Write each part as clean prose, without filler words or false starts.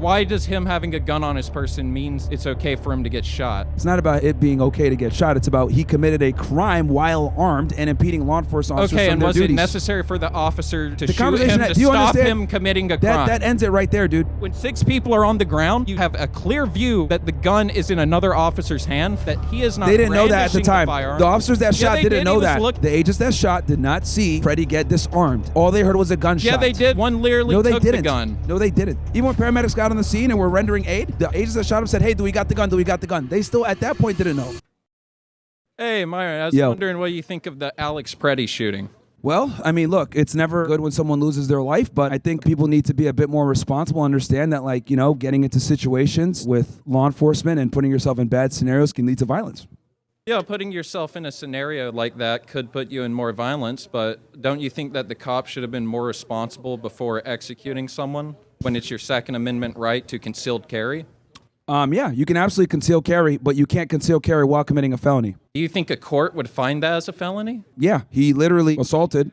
Why does him having a gun on his person means it's okay for him to get shot? It's not about it being okay to get shot. It's about he committed a crime while armed and impeding law enforcement officers from their duties. Okay, and was it necessary for the officer to The shoot him to do you stop understand? him committing a crime? That ends it right there, dude. When 6 people are on the ground, you have a clear view that the gun is in another officer's hand, that he is not They didn't know that at the time. firearm. The officers that shot didn't know that. The agents that shot did not see Pretti get disarmed. All they heard was a gunshot. Yeah, they did. One literally took the gun. No, they didn't. Even when paramedics got on the scene and were rendering aid, the agents that shot him said, hey, do we got the gun? Do we got the gun? They still, at that point, didn't know. Hey, Myron, I was wondering what you think of the Alex Pretti shooting. Well, I mean, look, it's never good when someone loses their life, but I think people need to be a bit more responsible, understand that, like, you know, getting into situations with law enforcement and putting yourself in bad scenarios can lead to violence. Yeah, putting yourself in a scenario like that could put you in more violence, but don't you think that the cop should have been more responsible before executing someone when it's your Second Amendment right to concealed carry? Yeah, you can absolutely conceal carry, but you can't conceal carry while committing a felony. Do you think a court would find that as a felony? Yeah, he literally assaulted.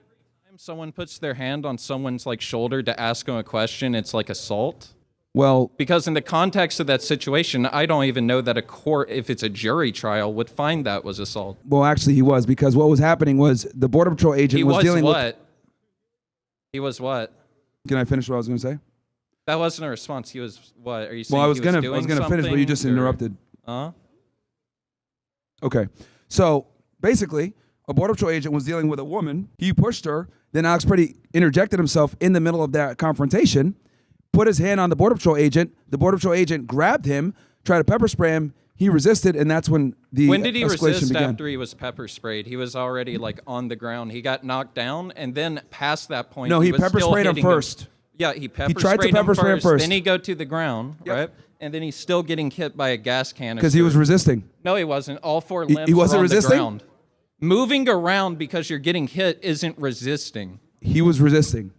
Someone puts their hand on someone's like shoulder to ask him a question, it's like assault? Well, because in the context of that situation, I don't even know that a court, if it's a jury trial, would find that was assault. Well, actually, he was, because what was happening was the Border Patrol agent was dealing with... He was what? Can I finish what I was going to say? That wasn't a response. He was what? Are you saying well, I was he was gonna doing finish, but you just interrupted. Okay. So basically, a Border Patrol agent was dealing with a woman. He pushed her. Then Alex Pretti interjected himself in the middle of that confrontation, put his hand on the Border Patrol agent. The Border Patrol agent grabbed him, tried to pepper spray him. He resisted, and that's when the When did he resist began. after he was pepper sprayed? He was already like on the ground. He got knocked down, and then past that point, no, he was pepper still sprayed him hitting first. Yeah, he pepper tried to pepper spray him first. Then he go to the ground, right? And then he's still getting hit by a gas canister. Because he was resisting. No, he wasn't. All 4 limbs he wasn't were on resisting? the ground. Moving around because you're getting hit isn't resisting. He was resisting.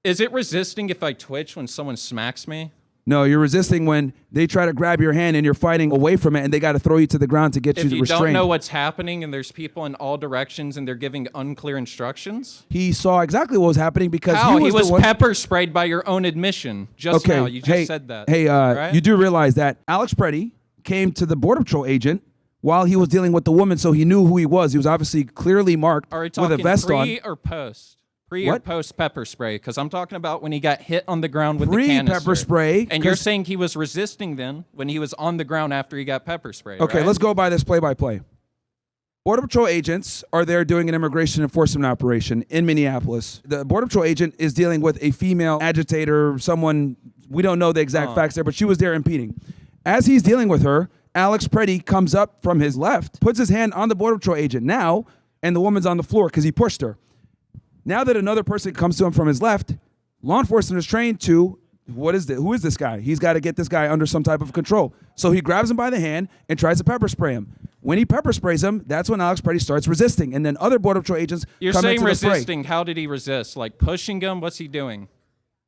Is it resisting if I twitch when someone smacks me? No, you're resisting when they try to grab your hand and you're fighting away from it and they got to throw you to the ground to get you restrained. If you don't know what's happening and there's people in all directions and they're giving unclear instructions? He saw exactly what was happening because he was pepper sprayed by your own admission just now. You just said that. Hey, right? You do realize that Alex Pretti came to the Border Patrol agent while he was dealing with the woman, so he knew who he was. He was obviously clearly marked with a vest on. Pre or post? Pre or post pepper spray? Because I'm talking about when he got hit on the ground with the canister. Pre-pepper spray. And you're saying he was resisting then when he was on the ground after he got pepper sprayed, Okay, right? let's go by this play-by-play. Border Patrol agents are there doing an immigration enforcement operation in Minneapolis. The Border Patrol agent is dealing with a female agitator, someone, we don't know the exact facts there, but she was there impeding. As he's dealing with her, Alex Pretti comes up from his left, puts his hand on the Border Patrol agent now, and the woman's on the floor because he pushed her. Now that another person comes to him from his left, law enforcement is trained to, who is this guy? He's got to get this guy under some type of control. So he grabs him by the hand and tries to pepper spray him. When he pepper sprays him, that's when Alex Pretti starts resisting. And then other Border Patrol agents come into the fray. You're saying resisting. How did he resist? Like pushing him? What's he doing?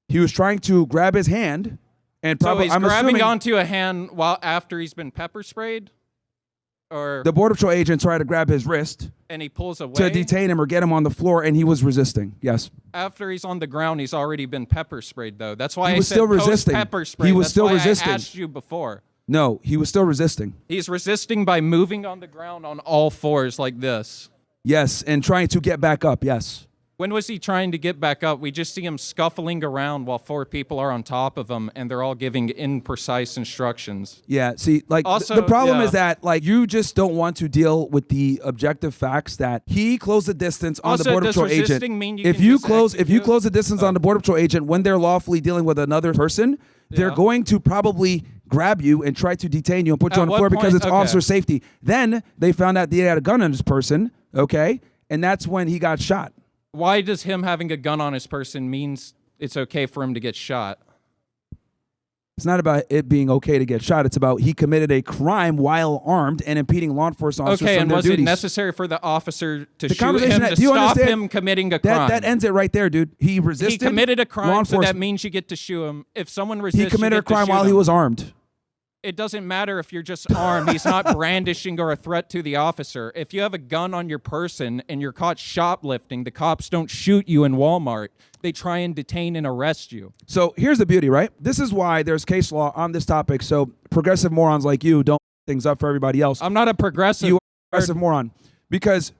He was trying to grab his hand. And probably, so he's grabbing onto a hand while after he's been pepper sprayed? Or the Border Patrol agent tried to grab his wrist. And he pulls away? To detain him or get him on the floor, and he was resisting, yes. After he's on the ground, he's already been pepper sprayed, though. That's why I said post-pepper spray. He was still resisting. I asked you before. No, he was still resisting. He's resisting by moving on the ground on all 4s like this. Yes, and trying to get back up, yes. When was he trying to get back up? We just see him scuffling around while 4 people are on top of him, and they're all giving imprecise instructions. Yeah, see, like, also, the problem is that, like, you just don't want to deal with the objective facts that he closed the distance on the Border Patrol agent. Mean you if you close the distance on the Border Patrol agent when they're lawfully dealing with another person, they're going to probably grab you and try to detain you and put you on the floor because it's officer safety. Then they found out they had a gun on this person, okay? And that's when he got shot. Why does him having a gun on his person means it's okay for him to get shot? It's not about it being okay to get shot. It's about he committed a crime while armed and impeding law enforcement officers from their duties. Okay, and was it necessary for the officer to shoot him to do you stop understand? him committing a crime? That ends it right there, dude. He resisted. He committed a crime, so that means you get to shoot him. If someone resists, he committed a crime while he was armed. It doesn't matter if you're just armed. He's not brandishing or a threat to the officer. If you have a gun on your person and you're caught shoplifting, the cops don't shoot you in Walmart. They try and detain and arrest you. So here's the beauty, right? This is why there's case law on this topic. So progressive morons like you don't things up for everybody else. I'm not a progressive. You are a progressive moron. Because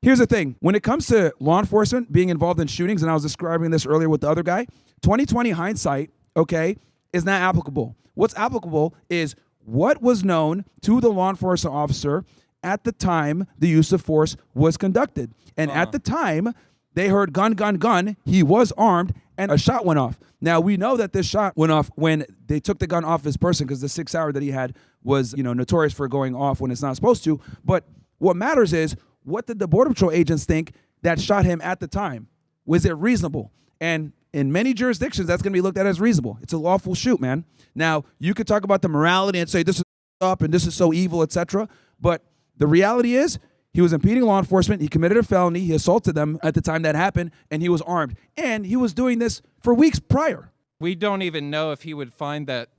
here's the thing. When it comes to law enforcement being involved in shootings, and I was describing this earlier with the other guy, 2020 hindsight, okay, is not applicable. What's applicable is what was known to the law enforcement officer at the time the use of force was conducted. And at the time, they heard gun, gun, gun. He was armed, and a shot went off. Now, we know that this shot went off when they took the gun off his person because the 6 hour that he had was, notorious for going off when it's not supposed to. But what matters is, what did the Border Patrol agents think that shot him at the time? Was it reasonable? And in many jurisdictions, that's going to be looked at as reasonable. It's a lawful shoot, man. Now, you could talk about the morality and say this is up and this is so evil, etc. But the reality is, he was impeding law enforcement. He committed a felony. He assaulted them at the time that happened, and he was armed. And he was doing this for weeks prior. We don't even know if he would find that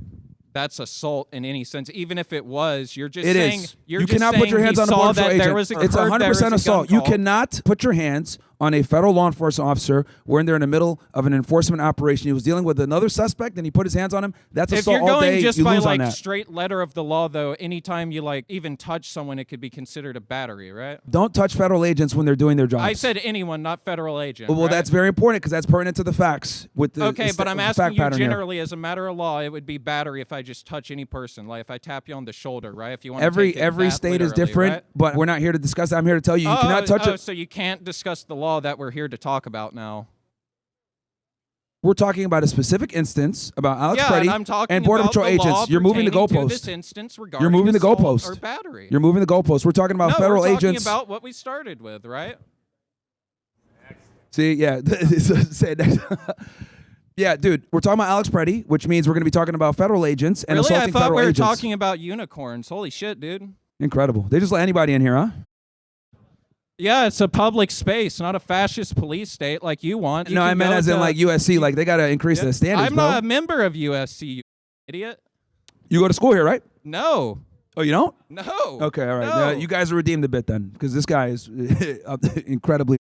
that's assault in any sense. Even if it was, you're just saying you cannot put your hands on a Border Patrol agent. It's 100% assault. You cannot put your hands on a federal law enforcement officer when they're in the middle of an enforcement operation. He was dealing with another suspect, and he put his hands on him. That's assault all day. If you're going just you by lose on that. straight letter of the law, though, anytime you even touch someone, it could be considered a battery, right? Don't touch federal agents when they're doing their jobs. I said anyone, not federal agent. Well, right? That's very important because that's pertinent to the facts. With the okay, but I'm asking you generally, as a matter of law, it would be battery if I just touch any person, like if I tap you on the shoulder, right? If you want every state is different, right? But we're not here to discuss that. I'm here to tell you, you cannot touch it. So you can't discuss the law that we're here to talk about now. We're talking about a specific instance about Alex Pretti and Border Patrol agents. You're moving the goalposts. You're moving the goalposts. Or battery. You're moving the goalposts. We're talking about federal agents. We're talking about what we started with, right? See, yeah. Yeah, dude, we're talking about Alex Pretti, which means we're going to be talking about federal agents and assaulting federal agents. I thought we were talking about unicorns. Holy shit, dude. Incredible. They just let anybody in here, huh? Yeah, it's a public space, not a fascist police state like you want. No, I meant as in like USC, like they got to increase the standards, I'm not a member of USC, you idiot. You go to school here, right? No. Oh, you don't? No. Okay, all right. No. You guys are redeemed a bit then, because this guy is incredibly.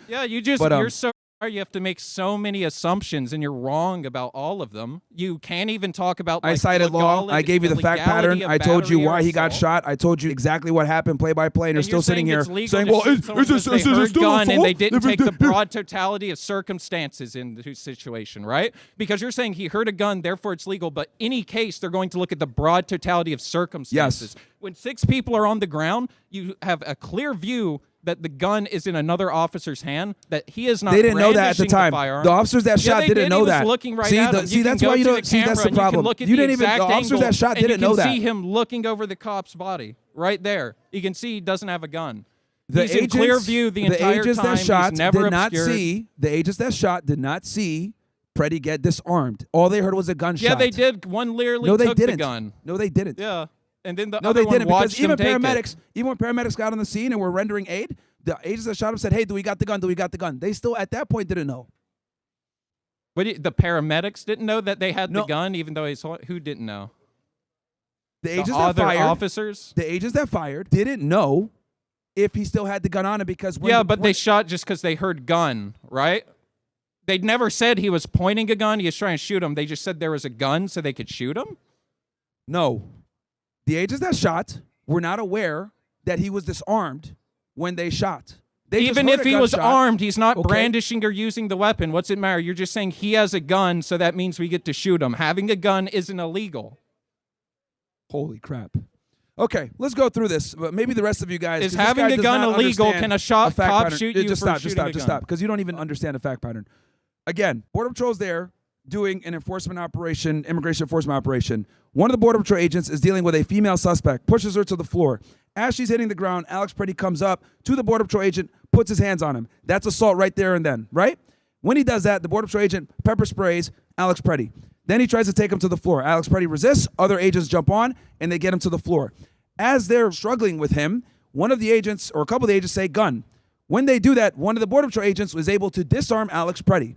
Yeah, you're so. You have to make so many assumptions, and you're wrong about all of them. You can't even talk about. I cited law. I gave you the fact pattern. I told you why he got shot. I told you exactly what happened, play by play, and you're still sitting here saying, "Well, is this still gun?" And they didn't take the broad totality of circumstances in the situation, right? Because you're saying he heard a gun, therefore it's legal. But any case, they're going to look at the broad totality of circumstances. Yes. When 6 people are on the ground, you have a clear view that the gun is in another officer's hand, that he is not. They didn't know that at the time. The officers that shot didn't know that. Looking right at him. See, that's why you don't see. That's the problem. You didn't even. The officers that shot didn't know that. You can see him looking over the cop's body right there. You can see he doesn't have a gun. He's in clear view the entire agents time. That shot He's never did not obscured. see. The agents that shot did not see Pretti get disarmed. All they heard was a gunshot. Yeah, they did. One literally took the gun. No, they didn't. Yeah, and then the no, other they didn't, one watched because him take it. even when paramedics got on the scene and were rendering aid, the agents that shot him said, "Hey, do we got the gun? Do we got the gun?" They still at that point didn't know. But the paramedics didn't know that they had the gun, even though who didn't know? The agents that fired, officers. The agents that fired didn't know if he still had the gun on him because they shot just because they heard gun, right? They never said he was pointing a gun. He was trying to shoot him. They just said there was a gun so they could shoot him. No, the agents that shot were not aware that he was disarmed when they shot. Even if he was armed, he's not brandishing or using the weapon. What's it matter? You're just saying he has a gun, so that means we get to shoot him. Having a gun isn't illegal. Holy crap. Okay, let's go through this. Maybe the rest of you guys. Is having a gun illegal? Can a cop shoot you for shooting a gun? Just stop, because you don't even understand the fact pattern. Again, Border Patrol's there doing an enforcement operation, immigration enforcement operation. One of the Border Patrol agents is dealing with a female suspect, pushes her to the floor. As she's hitting the ground, Alex Pretti comes up to the Border Patrol agent, puts his hands on him. That's assault right there and then, right? When he does that, the Border Patrol agent pepper sprays Alex Pretti. Then he tries to take him to the floor. Alex Pretti resists. Other agents jump on, and they get him to the floor. As they're struggling with him, one of the agents, or a couple of the agents, say gun. When they do that, one of the Border Patrol agents was able to disarm Alex Pretti.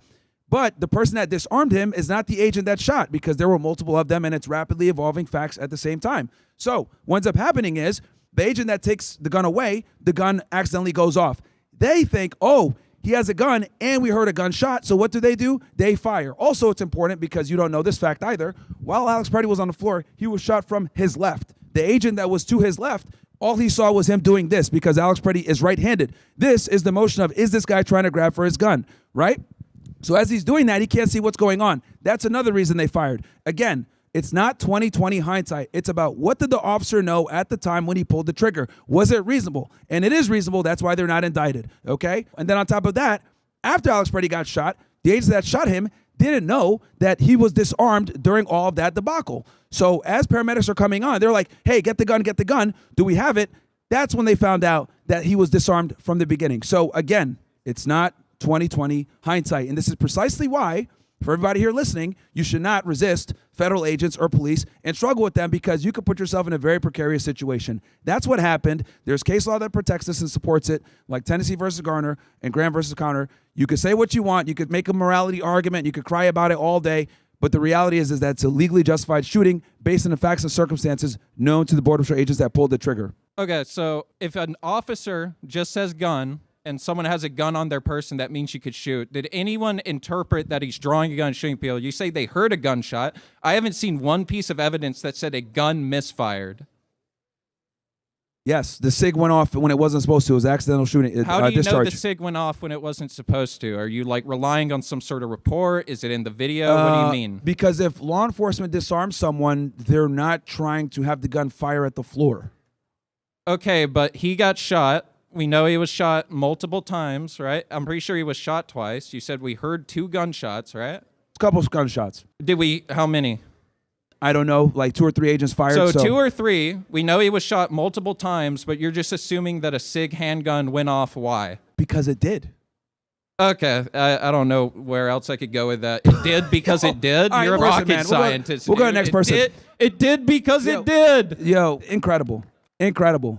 But the person that disarmed him is not the agent that shot, because there were multiple of them, and it's rapidly evolving facts at the same time. So what ends up happening is the agent that takes the gun away, the gun accidentally goes off. They think, oh, he has a gun and we heard a gunshot. So what do? They fire. Also, it's important because you don't know this fact either. While Alex Pretti was on the floor, he was shot from his left. The agent that was to his left, all he saw was him doing this because Alex Pretti is right-handed. This is the motion of, is this guy trying to grab for his gun, right? So as he's doing that, he can't see what's going on. That's another reason they fired. Again, it's not 20/20 hindsight. It's about what did the officer know at the time when he pulled the trigger? Was it reasonable? And it is reasonable. That's why they're not indicted, okay? And then on top of that, after Alex Pretti got shot, the agent that shot him didn't know that he was disarmed during all of that debacle. So as paramedics are coming on, they're like, hey, get the gun, get the gun. Do we have it? That's when they found out that he was disarmed from the beginning. So again, it's not 20/20 hindsight. And this is precisely why, for everybody here listening, you should not resist federal agents or police and struggle with them, because you could put yourself in a very precarious situation. That's what happened. There's case law that protects this and supports it, like Tennessee versus Garner and Graham versus Conner. You could say what you want. You could make a morality argument. You could cry about it all day. But the reality is that it's a legally justified shooting based on the facts and circumstances known to the Border Patrol agents that pulled the trigger. Okay, so if an officer just says gun, and someone has a gun on their person, that means you could shoot. Did anyone interpret that he's drawing a gun and shooting people? You say they heard a gunshot. I haven't seen one piece of evidence that said a gun misfired. Yes, the SIG went off when it wasn't supposed to. It was accidental shooting. How do you discharge. know the SIG went off when it wasn't supposed to? Are you like relying on some sort of report? Is it in the video? What do you mean? Because if law enforcement disarms someone, they're not trying to have the gun fire at the floor. Okay, but he got shot. We know he was shot multiple times, right? I'm pretty sure he was shot twice. You said we heard 2 gunshots, right? A couple of gunshots. Did we? How many? I don't know, like 2 or 3 agents fired. So 2 or 3. We know he was shot multiple times, but you're just assuming that a SIG handgun went off. Why? Because it did. Okay, I don't know where else I could go with that. It did because it did? All right, You're a listen, rocket man. scientist. We'll go to the next person. It did because it did. Yo, incredible. Incredible.